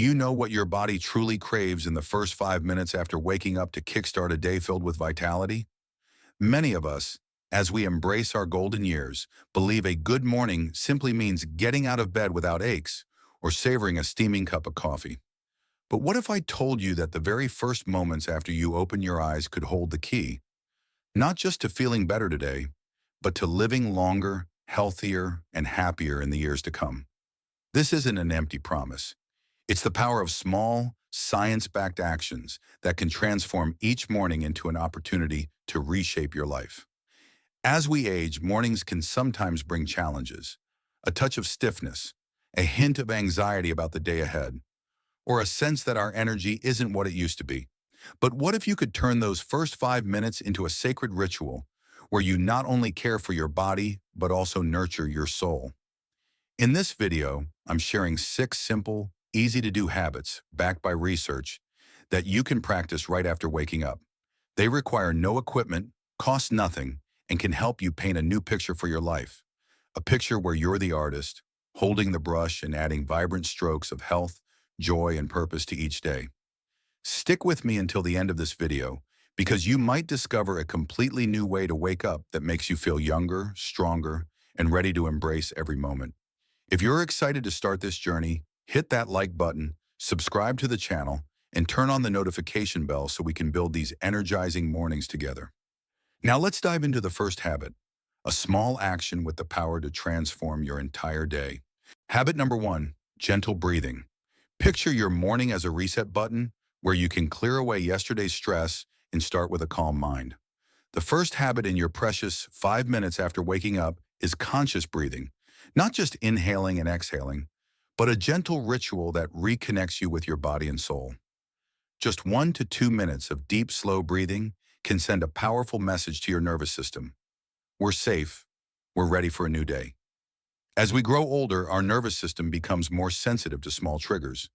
you know what your body truly craves in the first 5 minutes after waking up to kickstart a day filled with vitality? Many of us, as we embrace our golden years, believe a good morning simply means getting out of bed without aches or savoring a steaming cup of coffee. But what if I told you that the very first moments after you open your eyes could hold the key, not just to feeling better today, but to living longer, healthier, and happier in the years to come? This isn't an empty promise. It's the power of small, science-backed actions that can transform each morning into an opportunity to reshape your life. As we age, mornings can sometimes bring challenges, a touch of stiffness, a hint of anxiety about the day ahead, or a sense that our energy isn't what it used to be. But what if you could turn those first 5 minutes into a sacred ritual where you not only care for your body, but also nurture your soul? In this video, I'm sharing 6 simple, easy-to-do habits backed by research that you can practice right after waking up. They require no equipment, cost nothing, and can help you paint a new picture for your life. A picture where you're the artist, holding the brush and adding vibrant strokes of health, joy, and purpose to each day. Stick with me until the end of this video, because you might discover a completely new way to wake up that makes you feel younger, stronger, and ready to embrace every moment. If you're excited to start this journey, hit that like button, subscribe to the channel, and turn on the notification bell so we can build these energizing mornings together. Now let's dive into the first habit, a small action with the power to transform your entire day. Habit number 1, gentle breathing. Picture your morning as a reset button where you can clear away yesterday's stress and start with a calm mind. The first habit in your precious 5 minutes after waking up is conscious breathing, not just inhaling and exhaling, but a gentle ritual that reconnects you with your body and soul. Just 1 to 2 minutes of deep, slow breathing can send a powerful message to your nervous system. We're safe. We're ready for a new day. As we grow older, our nervous system becomes more sensitive to small triggers.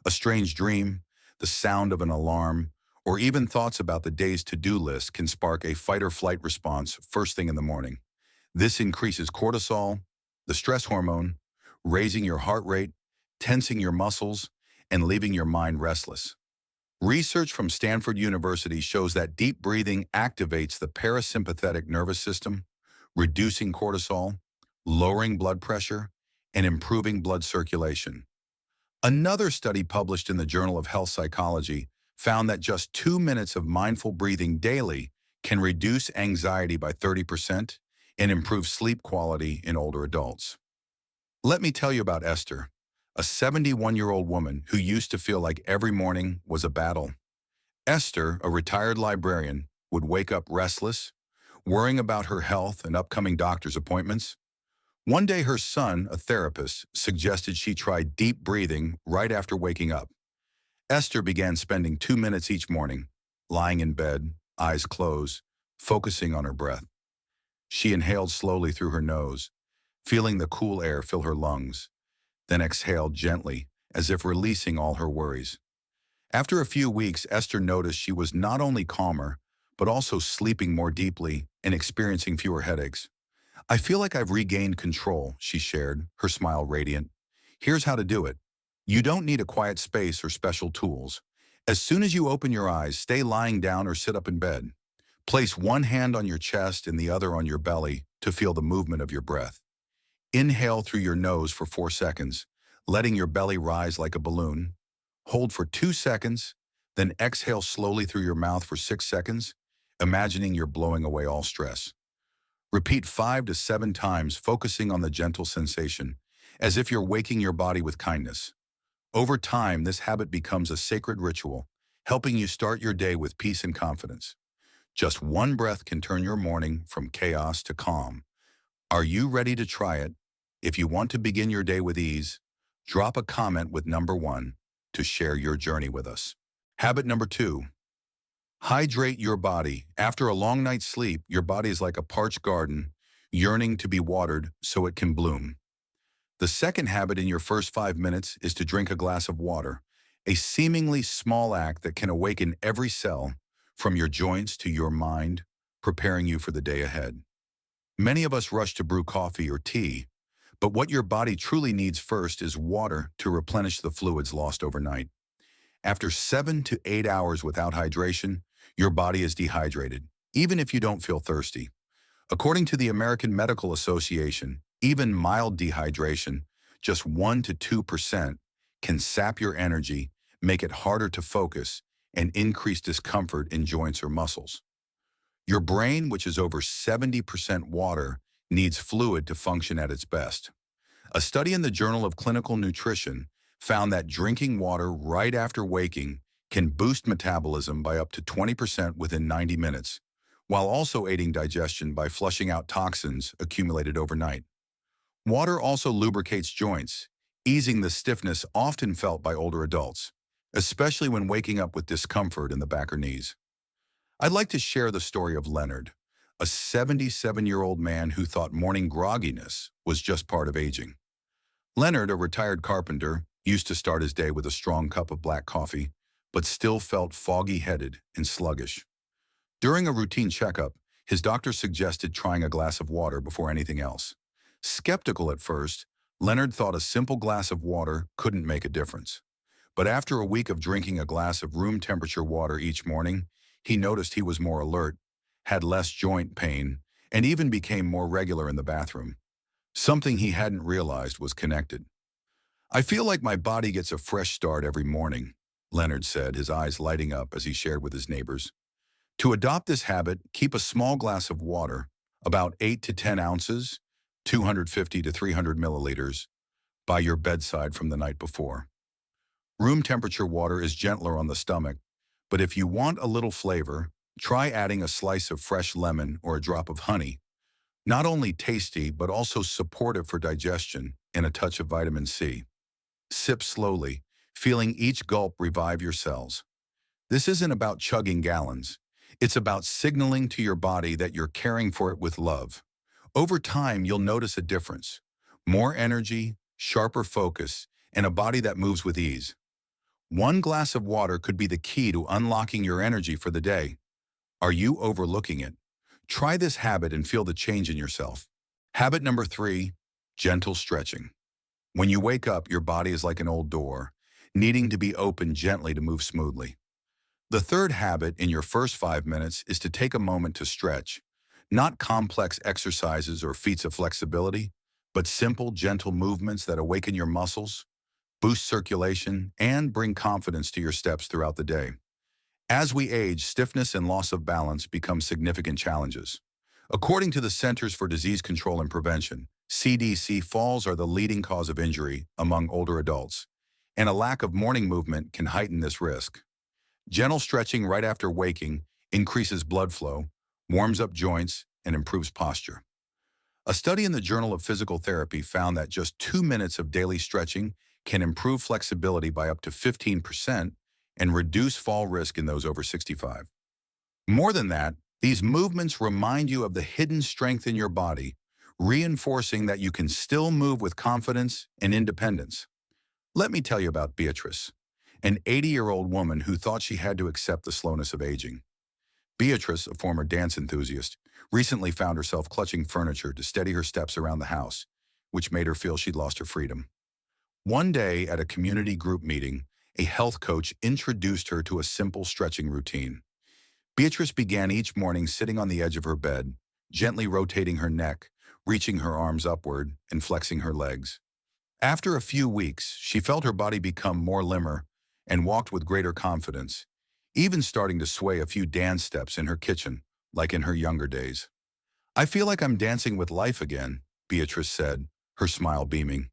A strange dream, the sound of an alarm, or even thoughts about the day's to-do list can spark a fight-or-flight response first thing in the morning. This increases cortisol, the stress hormone, raising your heart rate, tensing your muscles, and leaving your mind restless. Research from Stanford University shows that deep breathing activates the parasympathetic nervous system, reducing cortisol, lowering blood pressure, and improving blood circulation. Another study published in the Journal of Health Psychology found that just 2 minutes of mindful breathing daily can reduce anxiety by 30% and improve sleep quality in older adults. Let me tell you about Esther, a 71-year-old woman who used to feel like every morning was a battle. Esther, a retired librarian, would wake up restless, worrying about her health and upcoming doctor's appointments. One day her son, a therapist, suggested she try deep breathing right after waking up. Esther began spending 2 minutes each morning, lying in bed, eyes closed, focusing on her breath. She inhaled slowly through her nose, feeling the cool air fill her lungs, then exhaled gently, as if releasing all her worries. After a few weeks, Esther noticed she was not only calmer, but also sleeping more deeply and experiencing fewer headaches. "I feel like I've regained control," she shared, her smile radiant. "Here's how to do it. You don't need a quiet space or special tools. As soon as you open your eyes, stay lying down or sit up in bed. Place one hand on your chest and the other on your belly to feel the movement of your breath. Inhale through your nose for 4 seconds, letting your belly rise like a balloon. Hold for 2 seconds, then exhale slowly through your mouth for 6 seconds, imagining you're blowing away all stress. Repeat 5 to 7 times, focusing on the gentle sensation, as if you're waking your body with kindness. Over time, this habit becomes a sacred ritual, helping you start your day with peace and confidence. Just one breath can turn your morning from chaos to calm. Are you ready to try it? If you want to begin your day with ease, drop a comment with number 1 to share your journey with us. Habit number 2, hydrate your body. After a long night's sleep, your body is like a parched garden, yearning to be watered so it can bloom. The second habit in your first 5 minutes is to drink a glass of water, a seemingly small act that can awaken every cell, from your joints to your mind, preparing you for the day ahead. Many of us rush to brew coffee or tea, But what your body truly needs first is water to replenish the fluids lost overnight. After 7 to 8 hours without hydration, your body is dehydrated, even if you don't feel thirsty. According to the American Medical Association, even mild dehydration, just 1 to 2%, can sap your energy, make it harder to focus, and increase discomfort in joints or muscles. Your brain, which is over 70% water, needs fluid to function at its best. A study in the Journal of Clinical Nutrition found that drinking water right after waking can boost metabolism by up to 20% within 90 minutes, while also aiding digestion by flushing out toxins accumulated overnight. Water also lubricates joints, easing the stiffness often felt by older adults, especially when waking up with discomfort in the back or knees. I'd like to share the story of Leonard, a 77-year-old man who thought morning grogginess was just part of aging. Leonard, a retired carpenter, used to start his day with a strong cup of black coffee, but still felt foggy-headed and sluggish. During a routine checkup, his doctor suggested trying a glass of water before anything else. Skeptical at first, Leonard thought a simple glass of water couldn't make a difference. But after a week of drinking a glass of room-temperature water each morning, he noticed he was more alert, had less joint pain, and even became more regular in the bathroom. Something he hadn't realized was connected. "I feel like my body gets a fresh start every morning," Leonard said, his eyes lighting up as he shared with his neighbors. To adopt this habit, keep a small glass of water, about 8 to 10 ounces, 250 to 300 milliliters, by your bedside from the night before. Room temperature water is gentler on the stomach, but if you want a little flavor, try adding a slice of fresh lemon or a drop of honey. Not only tasty, but also supportive for digestion and a touch of vitamin C. Sip slowly, feeling each gulp revive your cells. This isn't about chugging gallons. It's about signaling to your body that you're caring for it with love. Over time, you'll notice a difference. More energy, sharper focus, and a body that moves with ease. One glass of water could be the key to unlocking your energy for the day. Are you overlooking it? Try this habit and feel the change in yourself. Habit number 3, gentle stretching. When you wake up, your body is like an old door, needing to be opened gently to move smoothly. The third habit in your first 5 minutes is to take a moment to stretch. Not complex exercises or feats of flexibility, but simple, gentle movements that awaken your muscles, boost circulation, and bring confidence to your steps throughout the day. As we age, stiffness and loss of balance become significant challenges. According to the Centers for Disease Control and Prevention, CDC, falls are the leading cause of injury among older adults, and a lack of morning movement can heighten this risk. Gentle stretching right after waking increases blood flow, warms up joints, and improves posture. A study in the Journal of Physical Therapy found that just 2 minutes of daily stretching can improve flexibility by up to 15% and reduce fall risk in those over 65. More than that, these movements remind you of the hidden strength in your body, reinforcing that you can still move with confidence and independence. Let me tell you about Beatrice, an 80-year-old woman who thought she had to accept the slowness of aging. Beatrice, a former dance enthusiast, recently found herself clutching furniture to steady her steps around the house, which made her feel she'd lost her freedom. One day at a community group meeting, a health coach introduced her to a simple stretching routine. Beatrice began each morning sitting on the edge of her bed, gently rotating her neck, reaching her arms upward, and flexing her legs. After a few weeks, she felt her body become more limber and walked with greater confidence, even starting to sway a few dance steps in her kitchen, like in her younger days. "I feel like I'm dancing with life again," Beatrice said, her smile beaming.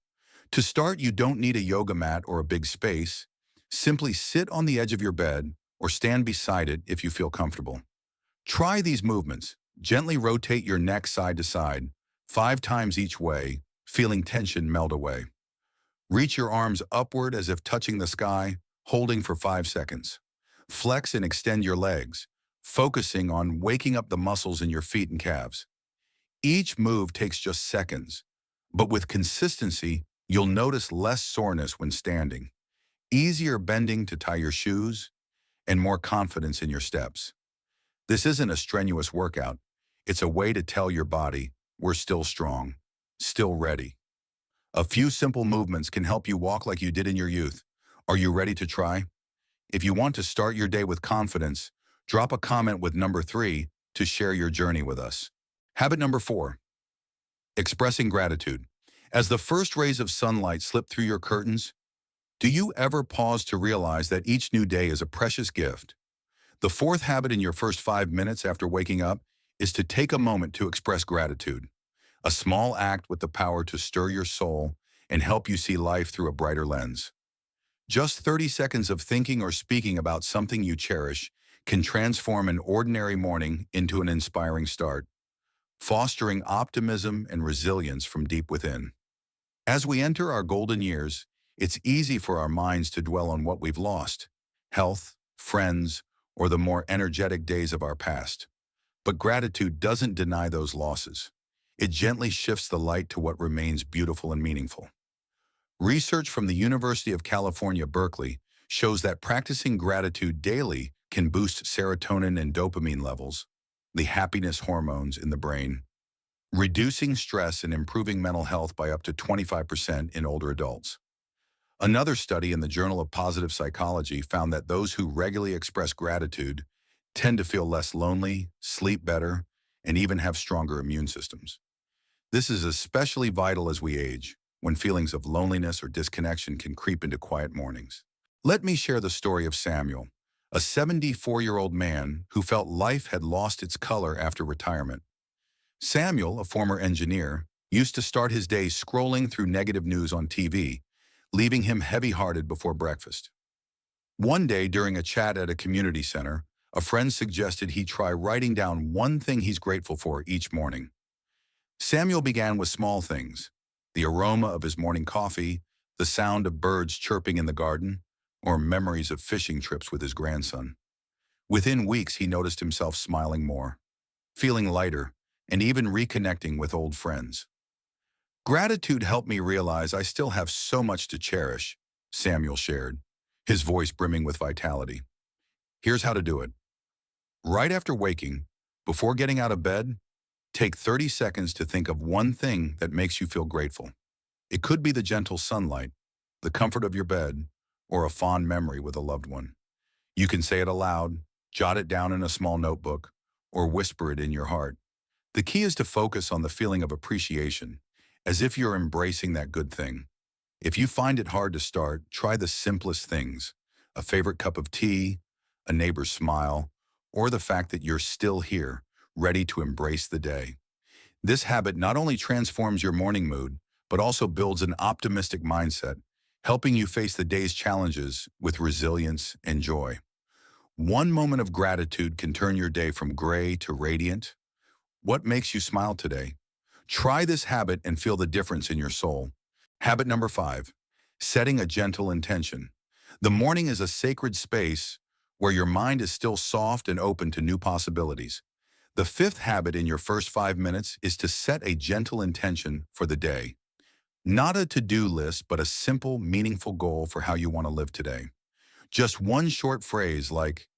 To start, you don't need a yoga mat or a big space. Simply sit on the edge of your bed or stand beside it if you feel comfortable. Try these movements. Gently rotate your neck side to side, 5 times each way, feeling tension melt away. Reach your arms upward as if touching the sky, holding for 5 seconds. Flex and extend your legs, focusing on waking up the muscles in your feet and calves. Each move takes just seconds, but with consistency, you'll notice less soreness when standing, easier bending to tie your shoes, and more confidence in your steps. This isn't a strenuous workout. It's a way to tell your body, we're still strong, still ready. A few simple movements can help you walk like you did in your youth. Are you ready to try? If you want to start your day with confidence, drop a comment with number 3 to share your journey with us. Habit number 4, expressing gratitude. As the first rays of sunlight slip through your curtains, do you ever pause to realize that each new day is a precious gift? The fourth habit in your first 5 minutes after waking up is to take a moment to express gratitude, a small act with the power to stir your soul and help you see life through a brighter lens. Just 30 seconds of thinking or speaking about something you cherish can transform an ordinary morning into an inspiring start, fostering optimism and resilience from deep within. As we enter our golden years, it's easy for our minds to dwell on what we've lost, health, friends, or the more energetic days of our past. But gratitude doesn't deny those losses. It gently shifts the light to what remains beautiful and meaningful. Research from the University of California, Berkeley, shows that practicing gratitude daily can boost serotonin and dopamine levels, the happiness hormones in the brain, reducing stress and improving mental health by up to 25% in older adults. Another study in the Journal of Positive Psychology found that those who regularly express gratitude tend to feel less lonely, sleep better, and even have stronger immune systems. This is especially vital as we age, when feelings of loneliness or disconnection can creep into quiet mornings. Let me share the story of Samuel, a 74-year-old man who felt life had lost its color after retirement. Samuel, a former engineer, used to start his day scrolling through negative news on TV, leaving him heavy-hearted before breakfast. One day during a chat at a community center, a friend suggested he try writing down one thing he's grateful for each morning. Samuel began with small things: the aroma of his morning coffee, the sound of birds chirping in the garden, or memories of fishing trips with his grandson. Within weeks, he noticed himself smiling more, feeling lighter, and even reconnecting with old friends. Gratitude helped me realize I still have so much to cherish, Samuel shared, his voice brimming with vitality. Here's how to do it. Right after waking, before getting out of bed, take 30 seconds to think of one thing that makes you feel grateful. It could be the gentle sunlight, the comfort of your bed, or a fond memory with a loved one. You can say it aloud, jot it down in a small notebook, or whisper it in your heart. The key is to focus on the feeling of appreciation, as if you're embracing that good thing. If you find it hard to start, try the simplest things: a favorite cup of tea, a neighbor's smile, or the fact that you're still here, ready to embrace the day. This habit not only transforms your morning mood, but also builds an optimistic mindset, helping you face the day's challenges with resilience and joy. One moment of gratitude can turn your day from gray to radiant. What makes you smile today? Try this habit and feel the difference in your soul. Habit number 5, setting a gentle intention. The morning is a sacred space where your mind is still soft and open to new possibilities. The fifth habit in your first 5 minutes is to set a gentle intention for the day. Not a to-do list, but a simple, meaningful goal for how you want to live today. Just one short phrase like,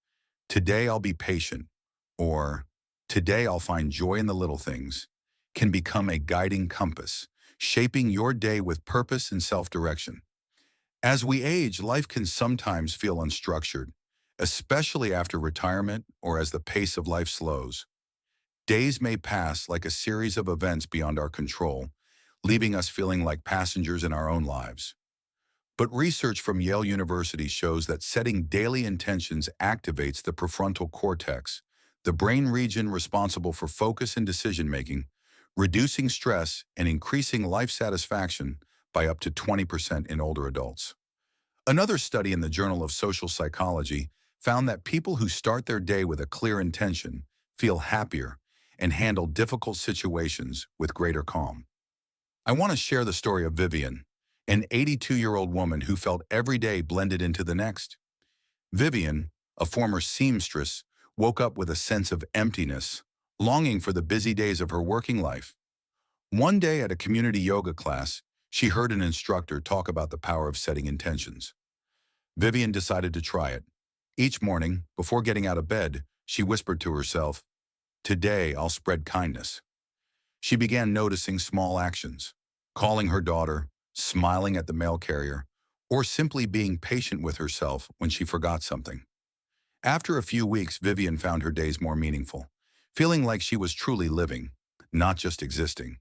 "Today I'll be patient," or "Today I'll find joy in the little things," can become a guiding compass, shaping your day with purpose and self-direction. As we age, life can sometimes feel unstructured, especially after retirement or as the pace of life slows. Days may pass like a series of events beyond our control, leaving us feeling like passengers in our own lives. But research from Yale University shows that setting daily intentions activates the prefrontal cortex, the brain region responsible for focus and decision-making, reducing stress and increasing life satisfaction by up to 20% in older adults. Another study in the Journal of Social Psychology found that people who start their day with a clear intention feel happier and handle difficult situations with greater calm. I want to share the story of Vivian, an 82-year-old woman who felt every day blended into the next. Vivian, a former seamstress, woke up with a sense of emptiness, longing for the busy days of her working life. One day at a community yoga class, she heard an instructor talk about the power of setting intentions. Vivian decided to try it. Each morning, before getting out of bed, she whispered to herself, "Today I'll spread kindness." She began noticing small actions: calling her daughter, smiling at the mail carrier, or simply being patient with herself when she forgot something. After a few weeks, Vivian found her days more meaningful, feeling like she was truly living, not just existing.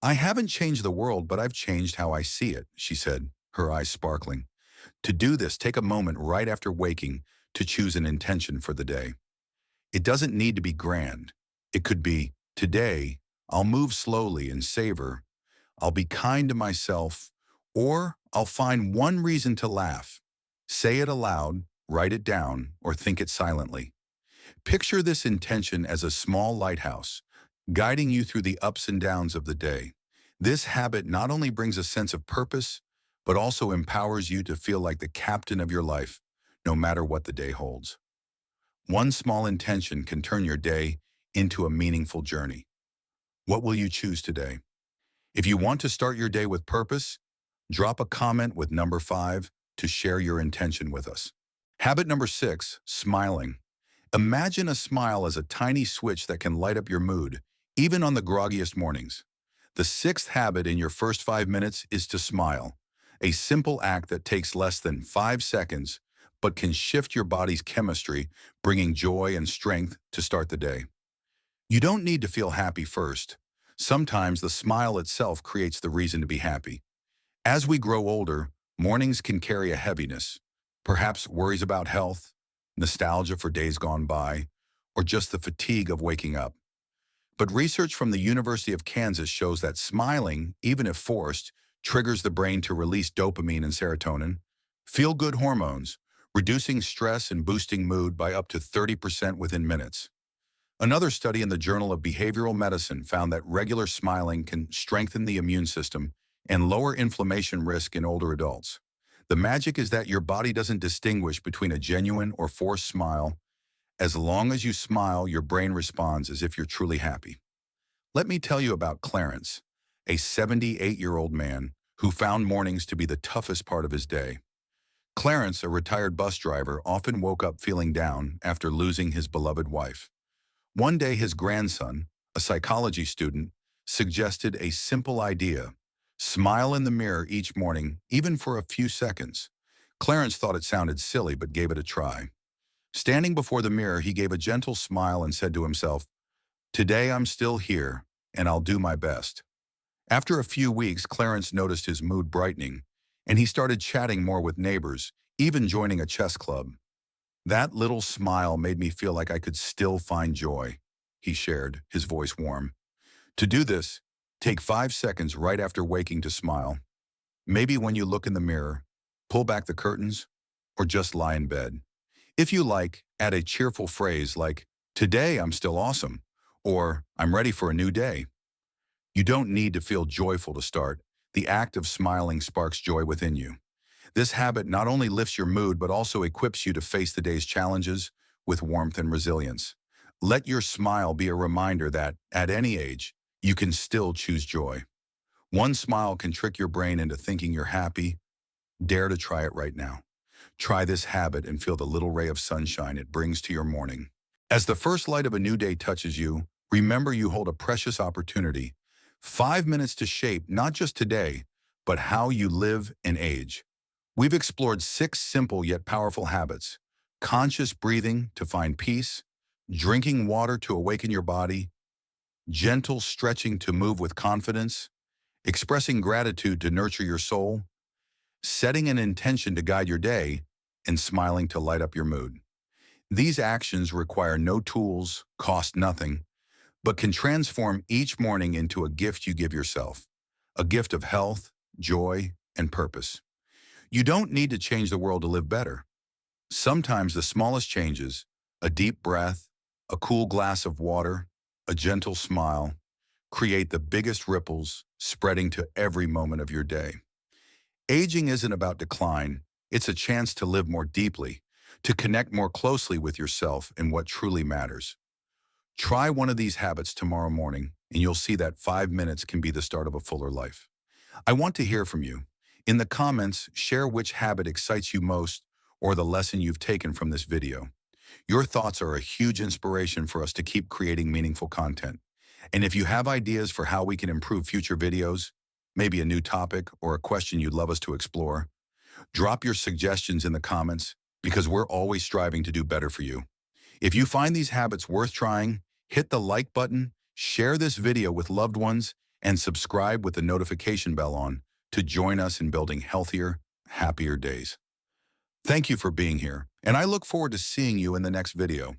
I haven't changed the world, but I've changed how I see it, she said, her eyes sparkling. To do this, take a moment right after waking to choose an intention for the day. It doesn't need to be grand. It could be, today, I'll move slowly and savor. I'll be kind to myself, or I'll find one reason to laugh. Say it aloud, write it down, or think it silently. Picture this intention as a small lighthouse, guiding you through the ups and downs of the day. This habit not only brings a sense of purpose, but also empowers you to feel like the captain of your life, no matter what the day holds. One small intention can turn your day into a meaningful journey. What will you choose today? If you want to start your day with purpose, drop a comment with number 5 to share your intention with us. Habit number 6, smiling. Imagine a smile as a tiny switch that can light up your mood, even on the groggiest mornings. The sixth habit in your first 5 minutes is to smile, a simple act that takes less than 5 seconds, but can shift your body's chemistry, bringing joy and strength to start the day. You don't need to feel happy first. Sometimes the smile itself creates the reason to be happy. As we grow older, mornings can carry a heaviness, perhaps worries about health, nostalgia for days gone by, or just the fatigue of waking up. But research from the University of Kansas shows that smiling, even if forced, triggers the brain to release dopamine and serotonin, feel-good hormones, reducing stress and boosting mood by up to 30% within minutes. Another study in the Journal of Behavioral Medicine found that regular smiling can strengthen the immune system and lower inflammation risk in older adults. The magic is that your body doesn't distinguish between a genuine or forced smile. As long as you smile, your brain responds as if you're truly happy. Let me tell you about Clarence, a 78-year-old man who found mornings to be the toughest part of his day. Clarence, a retired bus driver, often woke up feeling down after losing his beloved wife. One day, his grandson, a psychology student, suggested a simple idea: smile in the mirror each morning, even for a few seconds. Clarence thought it sounded silly, but gave it a try. Standing before the mirror, he gave a gentle smile and said to himself, "Today I'm still here, and I'll do my best." After a few weeks, Clarence noticed his mood brightening, and he started chatting more with neighbors, even joining a chess club. "That little smile made me feel like I could still find joy," he shared, his voice warm. To do this, take 5 seconds right after waking to smile. Maybe when you look in the mirror, pull back the curtains, or just lie in bed. If you like, add a cheerful phrase like, "Today I'm still awesome," or "I'm ready for a new day." You don't need to feel joyful to start. The act of smiling sparks joy within you. This habit not only lifts your mood, but also equips you to face the day's challenges with warmth and resilience. Let your smile be a reminder that, at any age, you can still choose joy. One smile can trick your brain into thinking you're happy. Dare to try it right now. Try this habit and feel the little ray of sunshine it brings to your morning. As the first light of a new day touches you, remember you hold a precious opportunity. 5 minutes to shape not just today, but how you live and age. We've explored 6 simple yet powerful habits: conscious breathing to find peace, drinking water to awaken your body, gentle stretching to move with confidence, expressing gratitude to nurture your soul, setting an intention to guide your day, and smiling to light up your mood. These actions require no tools, cost nothing, but can transform each morning into a gift you give yourself, a gift of health, joy, and purpose. You don't need to change the world to live better. Sometimes the smallest changes, a deep breath, a cool glass of water, a gentle smile, create the biggest ripples, spreading to every moment of your day. Aging isn't about decline, it's a chance to live more deeply, to connect more closely with yourself and what truly matters. Try one of these habits tomorrow morning, and you'll see that 5 minutes can be the start of a fuller life. I want to hear from you. In the comments, share which habit excites you most or the lesson you've taken from this video. Your thoughts are a huge inspiration for us to keep creating meaningful content. And if you have ideas for how we can improve future videos, maybe a new topic or a question you'd love us to explore? Drop your suggestions in the comments because we're always striving to do better for you. If you find these habits worth trying, hit the like button, share this video with loved ones, and subscribe with the notification bell on to join us in building healthier, happier days. Thank you for being here, and I look forward to seeing you in the next video.